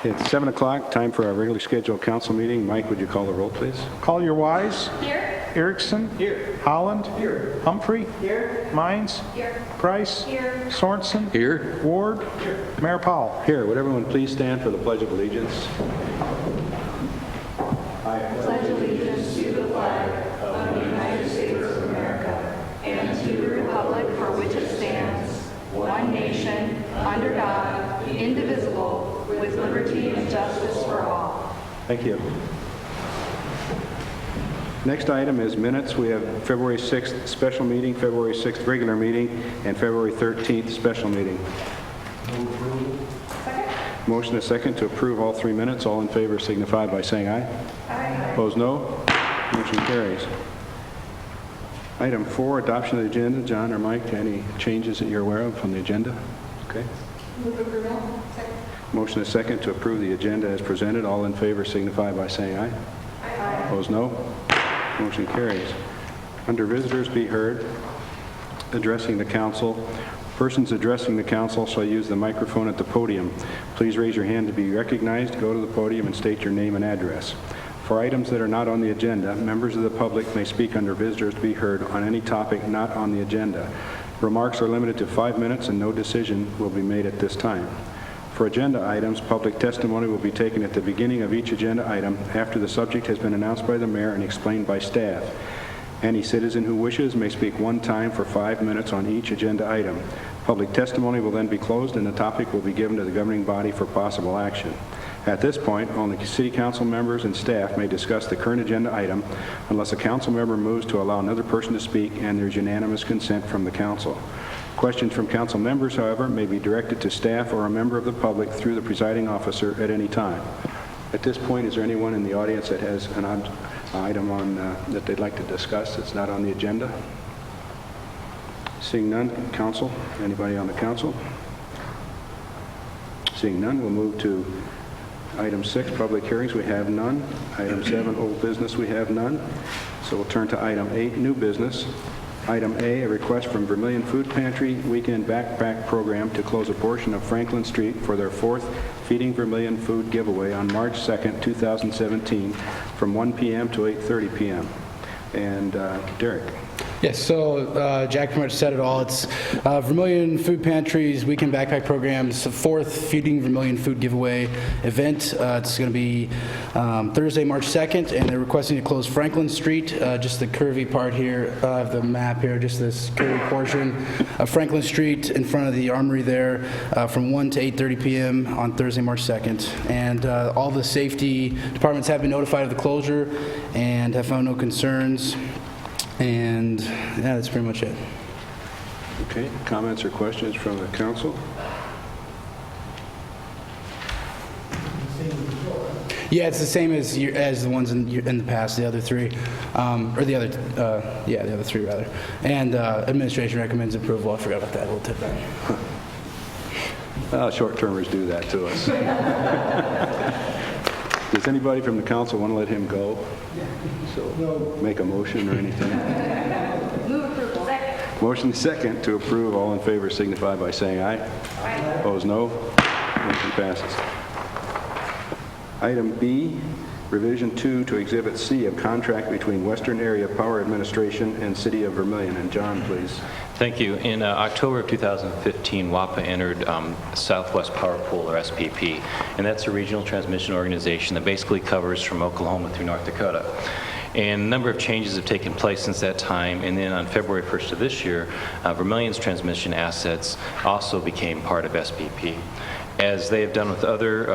It's 7 o'clock, time for our regularly scheduled council meeting. Mike, would you call the roll, please? Collier Wise. Here. Erickson. Here. Holland. Here. Humphrey. Here. Mines. Here. Price. Here. Sorensen. Here. Ward. Here. Mayor Powell. Here. Would everyone please stand for the Pledge of Allegiance? Pledge allegiance to the flag of the United States of America and to the republic for which it stands, one nation, under God, indivisible, with liberty and justice for all. Thank you. Next item is minutes. We have February 6th special meeting, February 6th regular meeting, and February 13th special meeting. Motion is second to approve all 3 minutes. All in favor signify by saying aye. Aye. Opposed, no. Motion carries. Item 4, adoption of the agenda. John or Mike, any changes that you're aware of from the agenda? Okay. Move approval. Second. Motion is second to approve the agenda as presented. All in favor signify by saying aye. Aye. Opposed, no. Motion carries. Under visitors be heard, addressing the council. Persons addressing the council shall use the microphone at the podium. Please raise your hand to be recognized, go to the podium, and state your name and address. For items that are not on the agenda, members of the public may speak under visitors to be heard on any topic not on the agenda. Remarks are limited to 5 minutes and no decision will be made at this time. For agenda items, public testimony will be taken at the beginning of each agenda item after the subject has been announced by the mayor and explained by staff. Any citizen who wishes may speak one time for 5 minutes on each agenda item. Public testimony will then be closed and the topic will be given to the governing body for possible action. At this point, only city council members and staff may discuss the current agenda item unless a council member moves to allow another person to speak and there's unanimous consent from the council. Questions from council members, however, may be directed to staff or a member of the public through the presiding officer at any time. At this point, is there anyone in the audience that has an item on that they'd like to discuss that's not on the agenda? Seeing none, council. Anybody on the council? Seeing none, we'll move to item 6, public hearings. We have none. Item 7, old business. We have none. So we'll turn to item 8, new business. Item A, a request from Vermillion Food Pantry Weekend Backpack Program to close a portion of Franklin Street for their 4th Feeding Vermillion Food Giveaway on March 2nd, 2017 from 1 p.m. to 8:30 p.m. And Derek. Yes, so Jack pretty much said it all. It's Vermillion Food Pantry's Weekend Backpack Program's 4th Feeding Vermillion Food Giveaway event. It's going to be Thursday, March 2nd, and they're requesting to close Franklin Street, just the curvy part here. I have the map here, just this curvy portion of Franklin Street in front of the armory there from 1 to 8:30 p.m. on Thursday, March 2nd. And all the safety departments have been notified of the closure and have found no concerns. And yeah, that's pretty much it. Okay, comments or questions from the council? Yeah, it's the same as the ones in the past, the other three, or the other three rather. And administration recommends approval. I forgot about that little tip there. Well, short-termers do that to us. Does anybody from the council want to let him go? So make a motion or anything? Move approval. Second. Motion second to approve. All in favor signify by saying aye. Aye. Opposed, no. Motion passes. Item B, revision 2 to Exhibit C of contract between Western Area Power Administration and City of Vermillion. And John, please. Thank you. In October of 2015, WAPA entered Southwest Power Pool, or SPP, and that's a regional transmission organization that basically covers from Oklahoma through North Dakota. And a number of changes have taken place since that time, and then on February 1st of this year, Vermillion's transmission assets also became part of SPP. As they have done with other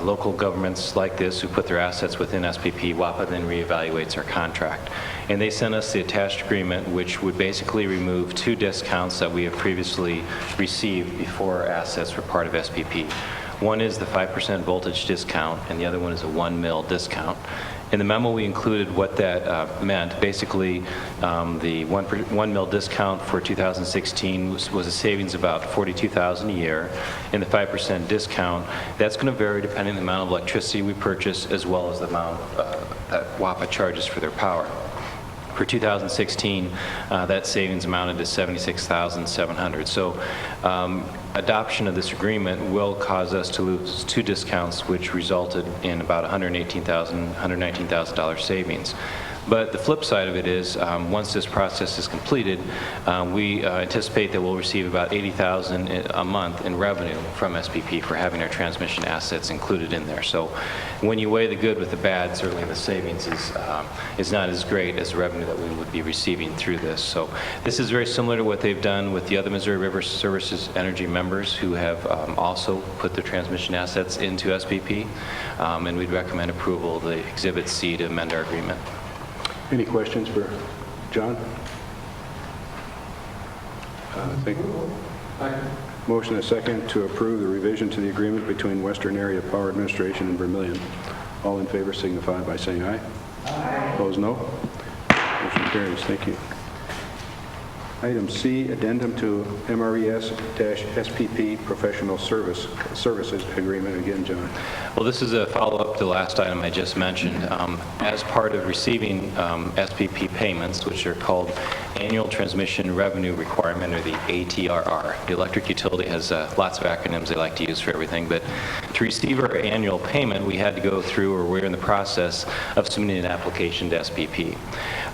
local governments like this who put their assets within SPP, WAPA then reevaluates our contract. And they sent us the attached agreement, which would basically remove 2 discounts that we have previously received before our assets were part of SPP. One is the 5% voltage discount, and the other one is a 1 mil discount. In the memo, we included what that meant. Basically, the 1 mil discount for 2016 was a savings of about $42,000 a year. And the 5% discount, that's going to vary depending on the amount of electricity we purchase as well as the amount that WAPA charges for their power. For 2016, that savings amounted to $76,700. So adoption of this agreement will cause us to lose 2 discounts, which resulted in about $119,000 savings. But the flip side of it is, once this process is completed, we anticipate that we'll receive about $80,000 a month in revenue from SPP for having our transmission assets included in there. So when you weigh the good with the bad, certainly the savings is not as great as the revenue that we would be receiving through this. So this is very similar to what they've done with the other Missouri River Services Energy members who have also put their transmission assets into SPP, and we'd recommend approval of the Exhibit C to amend our agreement. Any questions for John? Thank you. Motion and a second to approve the revision to the agreement between Western Area Power Administration and Vermillion. All in favor signify by saying aye. Aye. Opposed, no. Motion carries. Thank you. Item C, addendum to MRES-SPP Professional Services Agreement. Again, John. Well, this is a follow-up to the last item I just mentioned. As part of receiving SPP payments, which are called Annual Transmission Revenue Requirement, or the ATRR. The electric utility has lots of acronyms they like to use for everything, but to receive our annual payment, we had to go through, or we're in the process of submitting an application to SPP.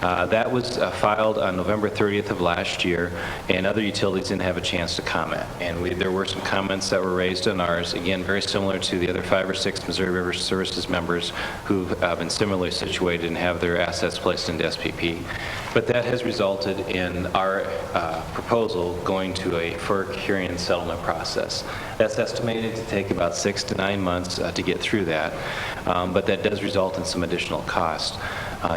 That was filed on November 30th of last year, and other utilities didn't have a chance to comment. And there were some comments that were raised on ours, again, very similar to the other 5 or 6 Missouri River Services members who've been similarly situated and have their assets placed into SPP. But that has resulted in our proposal going to a FERC hearing and settlement process. That's estimated to take about 6 to 9 months to get through that, but that does result in some additional cost.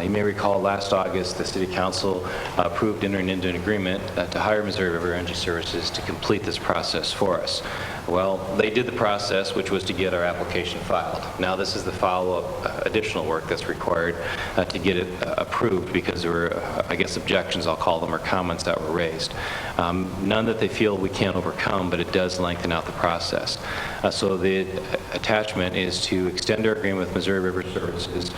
You may recall last August, the City Council approved entering into an agreement to hire Missouri River Energy Services to complete this process for us. Well, they did the process, which was to get our application filed. Now this is the follow-up additional work that's required to get it approved, because there were, I guess, objections, I'll call them, or comments that were raised. None that they feel we can't overcome, but it does lengthen out the process. So the attachment is to extend our agreement with Missouri River Services.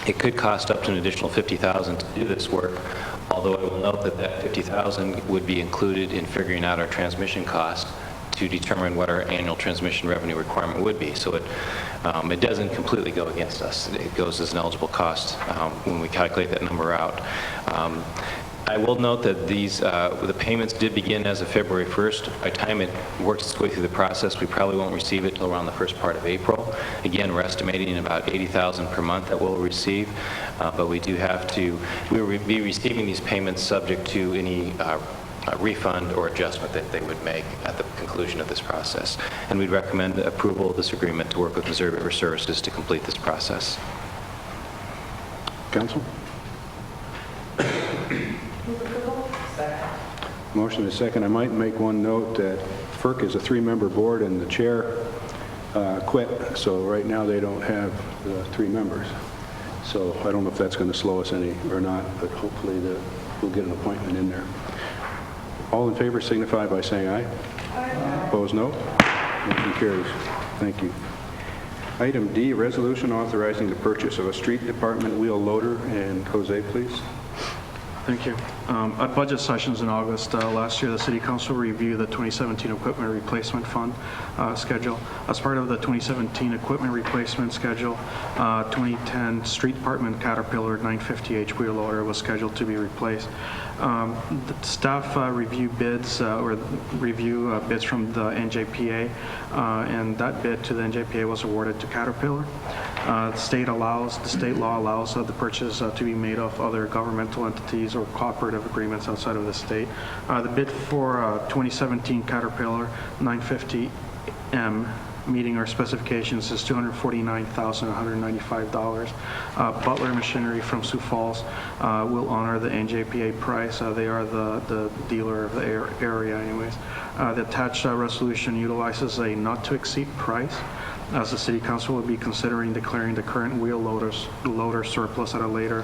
It could cost up to an additional $50,000 to do this work, although I will note that that $50,000 would be included in figuring out our transmission cost to determine what our annual transmission revenue requirement would be. So it doesn't completely go against us. It goes as an eligible cost when we calculate that number out. I will note that the payments did begin as of February 1st. By the time it works its way through the process, we probably won't receive it until around the first part of April. Again, we're estimating about $80,000 per month that we'll receive, but we will be receiving these payments subject to any refund or adjustment that they would make at the conclusion of this process. And we'd recommend approval of this agreement to work with Missouri River Services to complete this process. Council? Motion is second. I might make one note that FERC is a 3-member board and the chair quit, so right now they don't have the 3 members. So I don't know if that's going to slow us any or not, but hopefully we'll get an appointment in there. All in favor signify by saying aye. Aye. Opposed, no. Motion carries. Thank you. Item D, resolution authorizing the purchase of a street department wheel loader. And Jose, please. Thank you. At budget sessions in August last year, the City Council reviewed the 2017 Equipment Replacement Fund schedule. As part of the 2017 Equipment Replacement Schedule, 2010 Street Department Caterpillar 950H wheel loader was scheduled to be replaced. The staff review bids from the NJPA, and that bid to the NJPA was awarded to Caterpillar. The state law allows the purchase to be made of other governmental entities or cooperative agreements outside of the state. The bid for 2017 Caterpillar 950M, meeting our specifications, is $249,195. Butler Machinery from Sioux Falls will honor the NJPA price. They are the dealer of the area anyways. The attached resolution utilizes a not-to-exceed price, as the City Council will be considering declaring the current wheel loader surplus at a later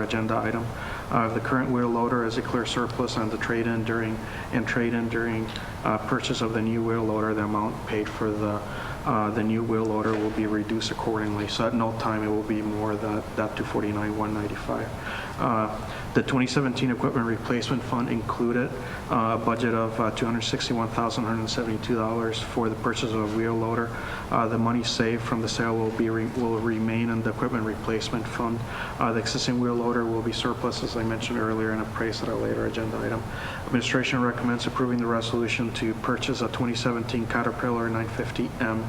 agenda item. The current wheel loader is a clear surplus, and the trade-in during purchase of the new wheel loader, the amount paid for the the new wheel loader will be reduced accordingly. So at no time it will be more than that $249,195. The 2017 equipment replacement fund included a budget of $261,172 for the purchase of a wheel loader. The money saved from the sale will remain in the equipment replacement fund. The existing wheel loader will be surplus, as I mentioned earlier, and appraised at a later agenda item. Administration recommends approving the resolution to purchase a 2017 Caterpillar 950M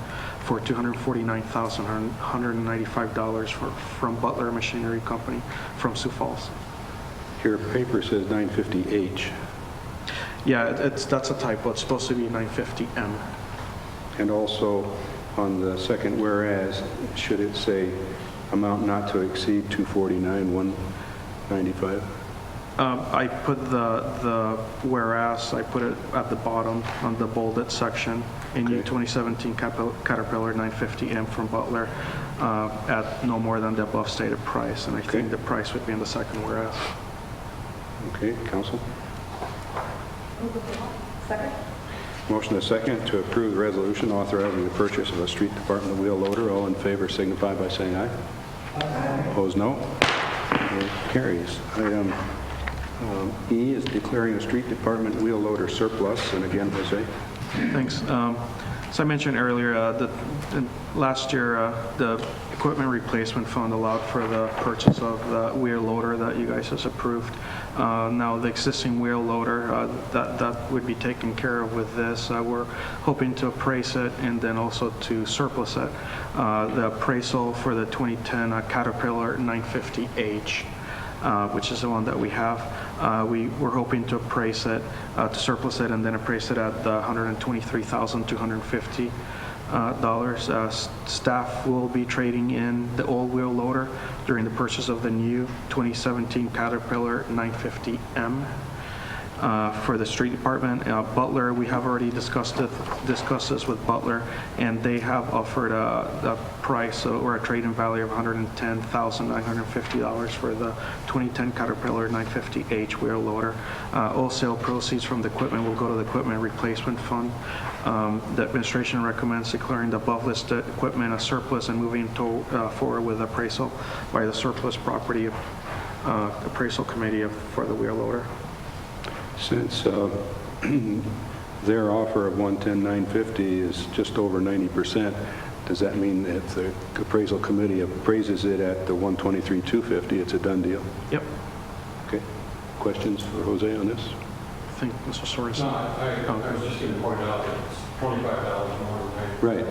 for $249,195 from Butler Machinery Company from Sioux Falls. Your paper says 950H, Yeah, that's a typo. It's supposed to be 950M. and also on the second whereas, should it say amount not to exceed $249,195? I put the whereas, I put it at the bottom on the bolded section in Okay. your 2017 Caterpillar 950M from Butler at no more than the above stated price. And I think Okay. the price would be in the second whereas. Okay, council? Second? Motion is second to approve the resolution authorizing the purchase of a street department wheel loader. All in favor signify by saying aye. Aye. Opposed, no. It carries. Item E is declaring a street department wheel loader surplus. And again, Jose? Thanks. As I mentioned earlier, last year, the equipment replacement fund allowed for the purchase of the wheel loader that you guys has approved. Now, the existing wheel loader, that would be taken care of with this. We're hoping to appraise it and then also to surplus it. The appraisal for the 2010 Caterpillar 950H, which is the one that we have. We're hoping to appraise it, to surplus it, and then appraise it at the $123,250. Staff will be trading in the old wheel loader during the purchase of the new 2017 Caterpillar 950M. For the street department, Butler, we have already discussed this with Butler, and they have offered a price or a trade-in value of $110,950 for the 2010 Caterpillar 950H wheel loader. All sale proceeds from the equipment will go to the equipment replacement fund. The administration recommends declaring the above-listed equipment a surplus and moving forward with appraisal by the surplus property appraisal committee for the wheel loader. Since their offer of 110,950 is just over 90%, does that mean that if the appraisal committee appraises it at the 123,250, it's a done deal? Yep. Okay. Questions for Jose on this? I think Mr. Sorensen. No, I was just going to point out that it's $25 more. Right,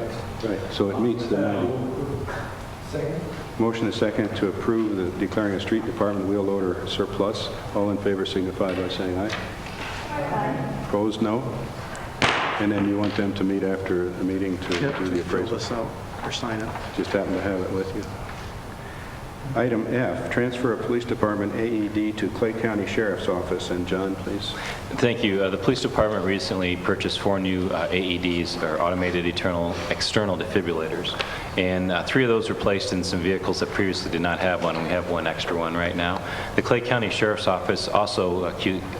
right. So it meets the 90. Second? Motion is second to approve the declaring a street department wheel loader surplus. All in favor signify by saying aye. Aye. Opposed, no. And then you want them to meet after the meeting to Yep, do the fill appraisal? this out or sign it. Just happen to have it with you. Item F, transfer of police department AED to Clay County Sheriff's Office. And John, please. Thank you. The police department recently purchased 4 new AEDs, or automated external defibrillators, and 3 of those were placed in some vehicles that previously did not have one, and we have 1 extra one right now. The Clay County Sheriff's Office also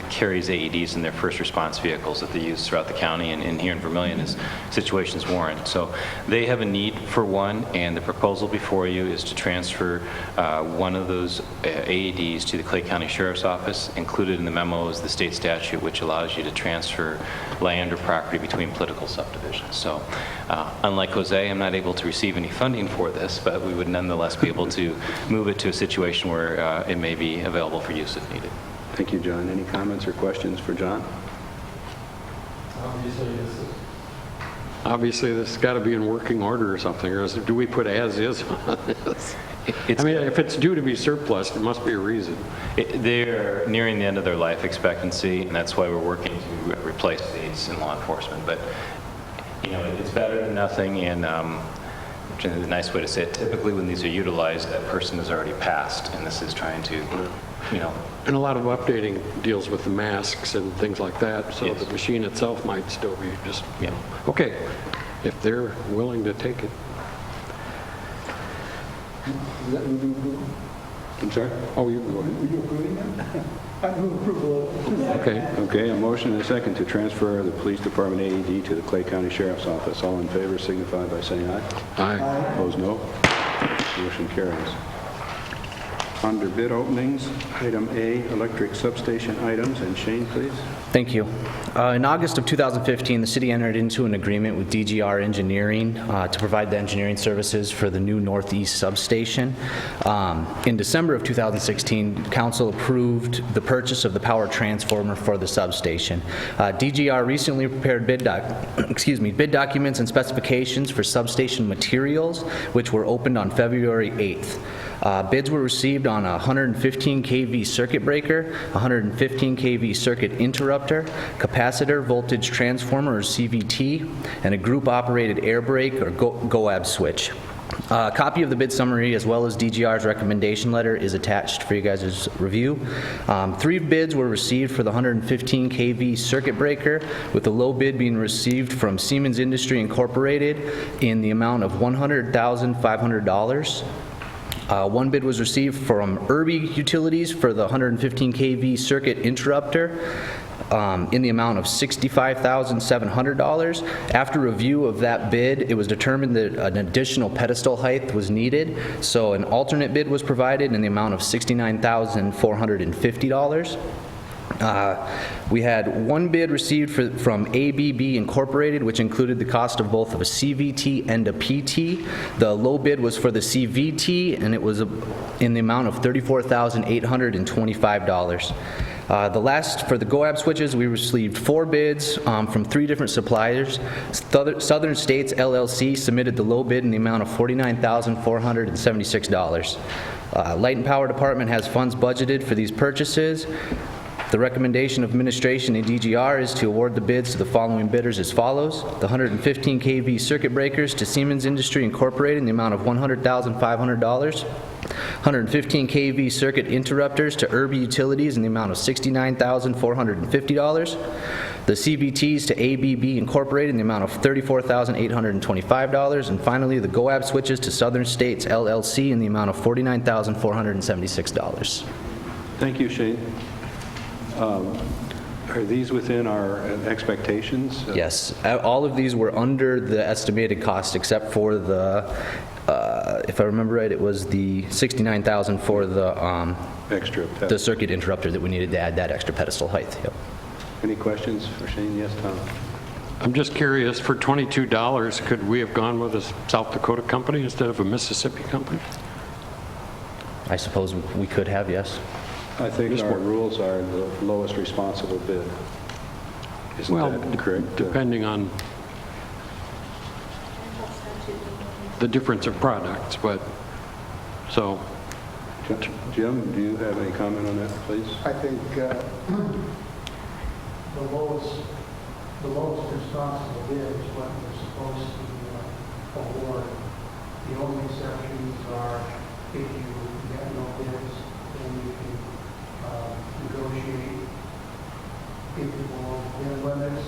carries AEDs in their first response vehicles that they use throughout the county and here in Vermillion as situations warrant. So they have a need for one, and the proposal before you is to transfer one of those AEDs to the Clay County Sheriff's Office. Included in the memo is the state statute which allows you to transfer land or property between political subdivisions. So unlike Jose, I'm not able to receive any funding for this, but we would nonetheless be able to move it to a situation where it may be available for use if needed. Thank you, John. Any comments or questions for John? Obviously, this has got to be in working order or something, or do we put as is on this? I mean, if it's due to be surplus, there must be a reason. They're nearing the end of their life expectancy, and that's why we're working to replace these in law enforcement. But, you know, it's better than nothing, and which is a nice way to say it. Typically, when these are utilized, that person has already passed, and this is trying to, you know. And a lot of updating deals with the masks and things like that, so Yes. the machine itself might still be just, Yeah. okay, if they're willing to take it. I'm sorry? Oh, you can go ahead. I move approval of it. Okay. Okay, a motion and a second to transfer the Police Department AED to the Clay County Sheriff's Office. All in favor signify by saying aye. Aye. Opposed, no. Motion carries. Under bid openings, item A, electric substation items, and Shane, please. Thank you. In August of 2015, the city entered into an agreement with DGR Engineering to provide the engineering services for the new Northeast substation. In December of 2016, council approved the purchase of the power transformer for the substation. DGR recently prepared bid documents and specifications for substation materials, which were opened on February 8th. Bids were received on a 115 kV circuit breaker, 115 kV circuit interrupter, capacitor voltage transformer or CVT, and a group-operated air brake or GOAB switch. A copy of the bid summary as well as DGR's recommendation letter is attached for you guys' review. 3 bids were received for the 115 kV circuit breaker, with the low bid being received from Siemens Industry Incorporated in the amount of $100,500. 1 bid was received from Irby Utilities for the 115 kV circuit interrupter in the amount of $65,700. After review of that bid, it was determined that an additional pedestal height was needed, so an alternate bid was provided in the amount of $69,450. We had 1 bid received from ABB Incorporated, which included the cost of both of a CVT and a PT. The low bid was for the CVT, and it was in the amount of $34,825. The last, for the GOAB switches, we received 4 bids from 3 different suppliers. Southern States LLC submitted the low bid in the amount of $49,476. Light and Power Department has funds budgeted for these purchases. The recommendation of administration and DGR is to award the bids to the following bidders as follows. The 115 kV circuit breakers to Siemens Industry Incorporated in the amount of $100,500. 115 kV circuit interrupters to Irby Utilities in the amount of $69,450. The CVTs to ABB Incorporated in the amount of $34,825. And finally, the GOAB switches to Southern States LLC in the amount of $49,476. Thank you, Shane. Are these within our expectations? Yes, all of these were under the estimated cost except for the, if I remember right, it was the $69,000 for the Extra pedestal. the circuit interrupter that we needed to add that extra pedestal height. Yep. Any questions for Shane? Yes, Tom? I'm just curious, for $22, could we have gone with a South Dakota company instead of a Mississippi company? I suppose we could have, yes. I think our rules are the lowest responsible bid. Isn't Well, that correct? depending on the difference of products, but, so, Jim, do you have any comment on that, please? I think the lowest responsible bid is what we're supposed to award. The only exceptions are if you get no bids, then you can negotiate equal bid limits,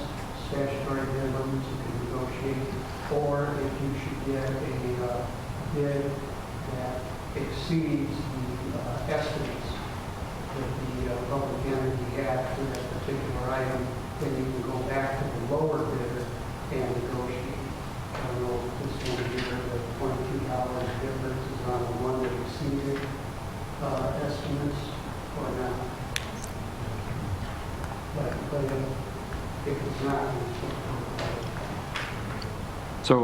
statutory bid limits, you can negotiate, or if you should get a bid that exceeds the estimates that the public entity had for that particular item, then you can go back to the lower bidder and negotiate. I don't know if this one here, the $22 difference is on the one that exceeded estimates or not. But if it's not, so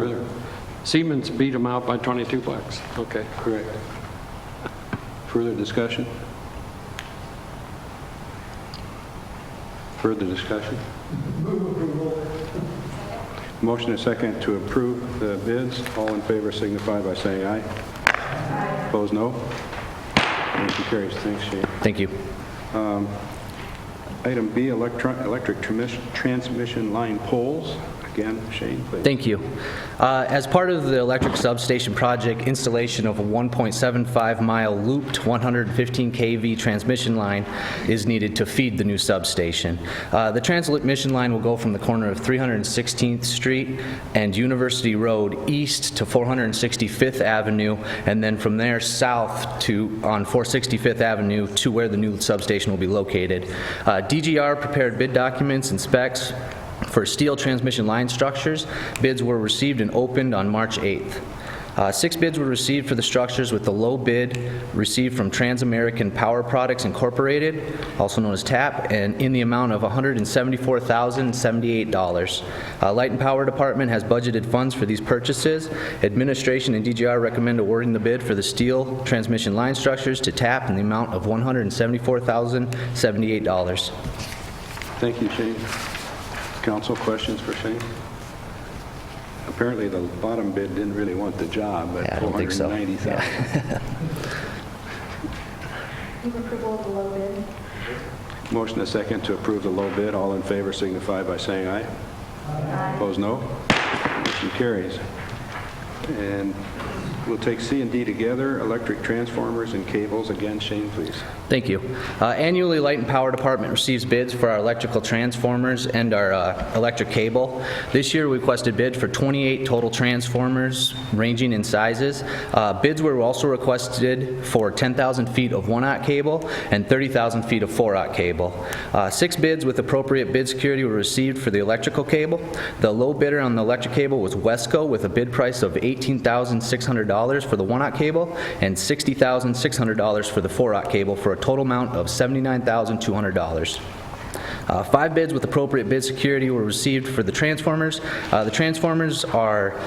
Siemens beat them out by $22. Okay. Correct. Further discussion? Further discussion? Motion and second to approve the bids. All in favor signify by saying aye. Aye. Opposed, no. Motion carries. Thanks, Shane. Thank you. Item B, electric transmission line poles. Again, Shane, please. Thank you. As part of the electric substation project, installation of a 1.75-mile looped 115 kV transmission line is needed to feed the new substation. The transmission line will go from the corner of 316th Street and University Road east to 465th Avenue, and then from there south to on 465th Avenue to where the new substation will be located. DGR prepared bid documents and specs for steel transmission line structures. Bids were received and opened on March 8th. 6 bids were received for the structures, with the low bid received from Transamerican Power Products Incorporated, also known as TAP, and in the amount of $174,078. Light and Power Department has budgeted funds for these purchases. Administration and DGR recommend awarding the bid for the steel transmission line structures to TAP in the amount of $174,078. Thank you, Shane. Council, questions for Shane? Apparently, the bottom bid didn't really want the job at Yeah, I don't think so. $490,000. Move approval of the low bid. Motion a second to approve the low bid. All in favor signify by saying aye. Aye. Opposed, no. Motion carries. And we'll take C and D together, electric transformers and cables. Again, Shane, please. Thank you. Annually, Light and Power Department receives bids for our electrical transformers and our electric cable. This year, we requested bid for 28 total transformers ranging in sizes. Bids were also requested for 10,000 feet of 1-aught cable and 30,000 feet of 4-aught cable. 6 bids with appropriate bid security were received for the electrical cable. The low bidder on the electric cable was Wesco with a bid price of $18,600 for the 1-aught cable and $60,600 for the 4-aught cable, for a total amount of $79,200. 5 bids with appropriate bid security were received for the transformers. The transformers are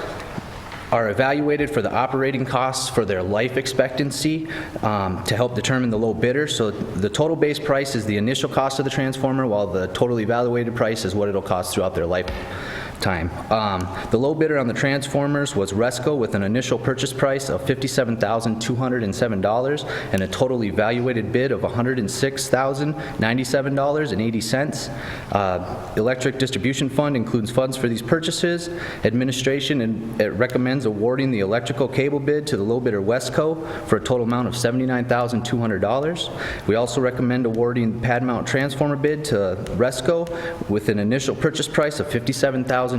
evaluated for the operating costs for their life expectancy to help determine the low bidder. So the total base price is the initial cost of the transformer, while the total evaluated price is what it'll cost throughout their lifetime. The low bidder on the transformers was Resco with an initial purchase price of $57,207 and a total evaluated bid of $106,097.80. Electric Distribution Fund includes funds for these purchases. Administration recommends awarding the electrical cable bid to the low bidder Wesco for a total amount of $79,200. We also recommend awarding the pad mount transformer bid to Resco with an initial purchase price of $57,207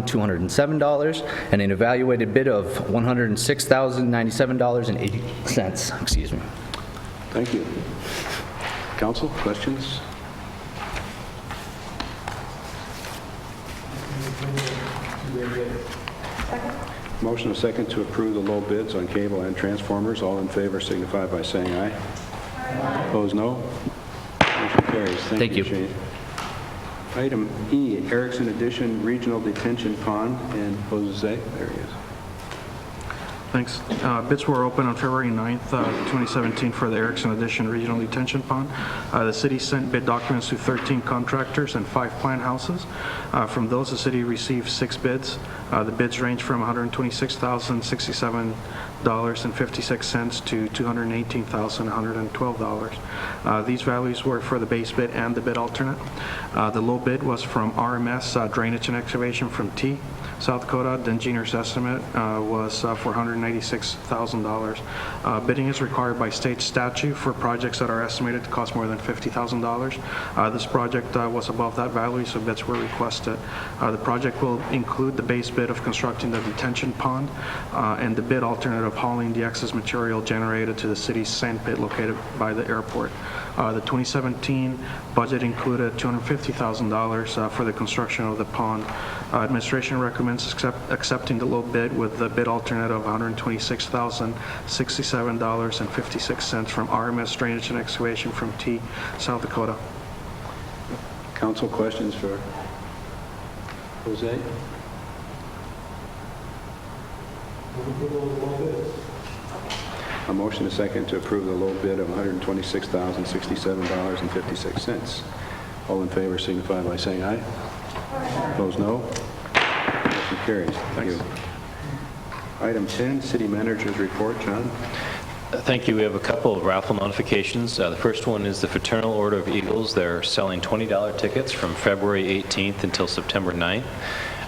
and an evaluated bid of $106,097.80. Excuse me. Thank you. Council, questions? Motion a second to approve the low bids on cable and transformers. All in favor signify by saying aye. Aye. Opposed, no. Motion carries. Thank you, Shane. Item E, Erickson Addition Regional Detention Pond, and Jose, there he is. Thanks. Bids were open on February 9th, 2017 for the Erickson Addition Regional Detention Pond. The city sent bid documents to 13 contractors and 5 plant houses. From those, the city received 6 bids. The bids range from $126,067.56 to $218,112. These values were for the base bid and the bid alternate. The low bid was from RMS Drainage and Excavation from T, South Dakota. The engineer's estimate was for $196,000. Bidding is required by state statute for projects that are estimated to cost more than $50,000. This project was above that value, so bids were requested. The project will include the base bid of constructing the detention pond and the bid alternate of hauling the excess material generated to the city's sand pit located by the airport. The 2017 budget included $250,000 for the construction of the pond. Administration recommends accepting the low bid with the bid alternate of $126,067.56 from RMS Drainage and Excavation from T, South Dakota. Council, questions for Jose? A motion a second to approve the low bid of $126,067.56. All in favor signify by saying aye. Aye. Opposed, no. Motion carries. Thank you. Item 10, City Manager's Report. John? Thank you. We have a couple of raffle notifications. The first one is the Fraternal Order of Eagles. They're selling $20 tickets from February 18th until September 9th.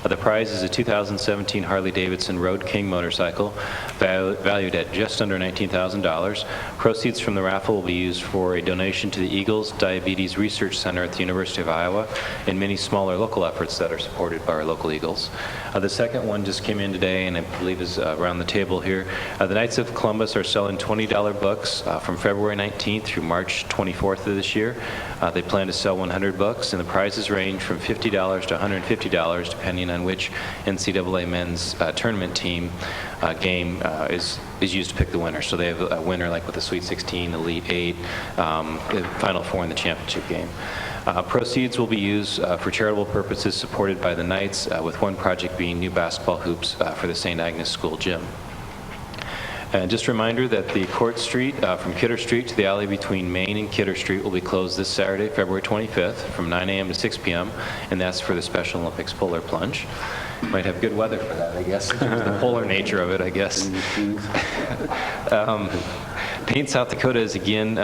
The prize is a 2017 Harley-Davidson Road King motorcycle valued at just under $19,000. Proceeds from the raffle will be used for a donation to the Eagles Diabetes Research Center at the University of Iowa and many smaller local efforts that are supported by our local Eagles. The second one just came in today and I believe is around the table here. The Knights of Columbus are selling $20 books from February 19th through March 24th of this year. They plan to sell 100 books, and the prizes range from $50 to $150, depending on which NCAA men's tournament team game is used to pick the winner. So they have a winner like with the Sweet 16, Elite 8, the Final Four, and the championship game. Proceeds will be used for charitable purposes supported by the Knights, with one project being new basketball hoops for the St. Agnes School gym. And just a reminder that the Court Street from Kidder Street to the alley between Main and Kidder Street will be closed this Saturday, February 25th, from 9 a.m. to 6 p.m., and that's for the Special Olympics polar plunge. Might have good weather for that, I guess, in terms of the polar nature of it, I guess. Paint South Dakota is again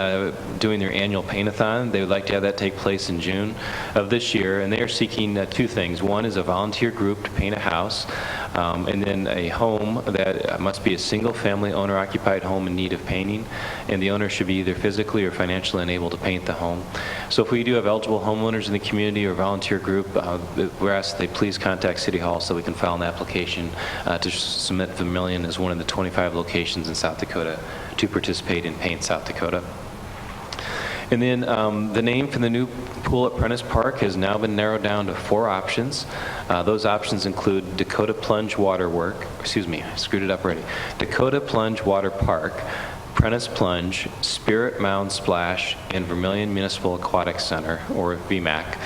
doing their annual paint-a-thon. They would like to have that take place in June of this year, and they are seeking two things. One is a volunteer group to paint a house, and then a home that must be a single-family owner-occupied home in need of painting, and the owner should be either physically or financially unable to paint the home. So if we do have eligible homeowners in the community or volunteer group, we're asked that they please contact City Hall so we can file an application to submit Vermillion as one of the 25 locations in South Dakota to participate in Paint South Dakota. And then the name for the new pool at Prentice Park has now been narrowed down to 4 options. Those options include Dakota Plunge Water Work, excuse me, I screwed it up already. Dakota Plunge Water Park, Prentice Plunge, Spirit Mound Splash, and Vermillion Municipal Aquatic Center, or VMAC.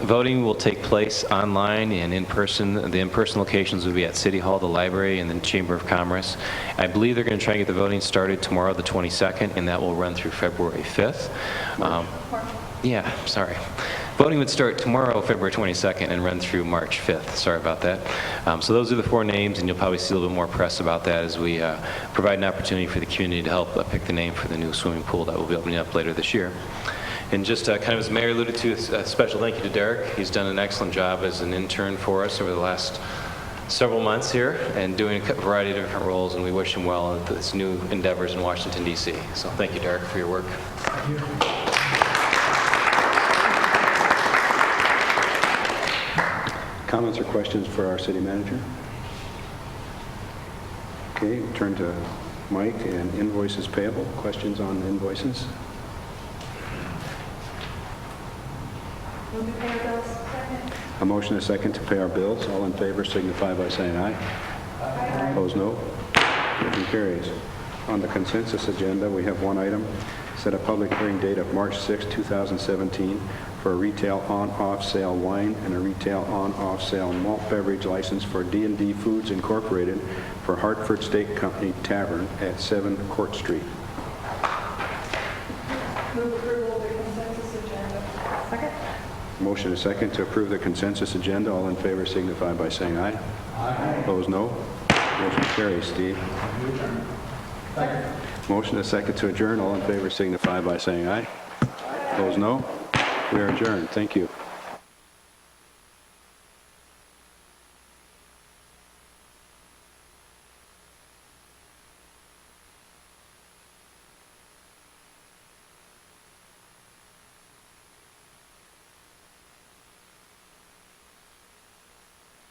Voting will take place online and in person. The in-person locations will be at City Hall, the library, and the Chamber of Commerce. I believe they're going to try and get the voting started tomorrow, the 22nd, and that will run through February 5th. Yeah, sorry. Voting would start tomorrow, February 22nd, and run through March 5th. Sorry about that. So those are the 4 names, and you'll probably see a little bit more press about that as we provide an opportunity for the community to help pick the name for the new swimming pool that will be opening up later this year. And just kind of as the Mayor alluded to, a special thank you to Derek. He's done an excellent job as an intern for us over the last several months here and doing a variety of different roles, and we wish him well in his new endeavors in Washington, D.C. So thank you, Derek, for your work. Thank you. Comments or questions for our city manager? Okay, we'll turn to Mike and invoices payable. Questions on invoices? Move to pay our bills. Second. A motion and a second to pay our bills. All in favor signify by saying aye. Aye. Opposed, no. Motion carries. On the consensus agenda, we have one item. Set a public hearing date of March 6, 2017 for a retail on-off sale wine and a retail on-off sale malt beverage license for D&D Foods Incorporated for Hartford Steak Company Tavern at 7 Court Street. Move approval of the consensus agenda. Second. Motion and a second to approve the consensus agenda. All in favor signify by saying aye. Aye. Opposed, no. Motion carries. Steve. Motion and a second to adjourn. All in favor signify by saying aye. Opposed, no. We are adjourned. Thank you.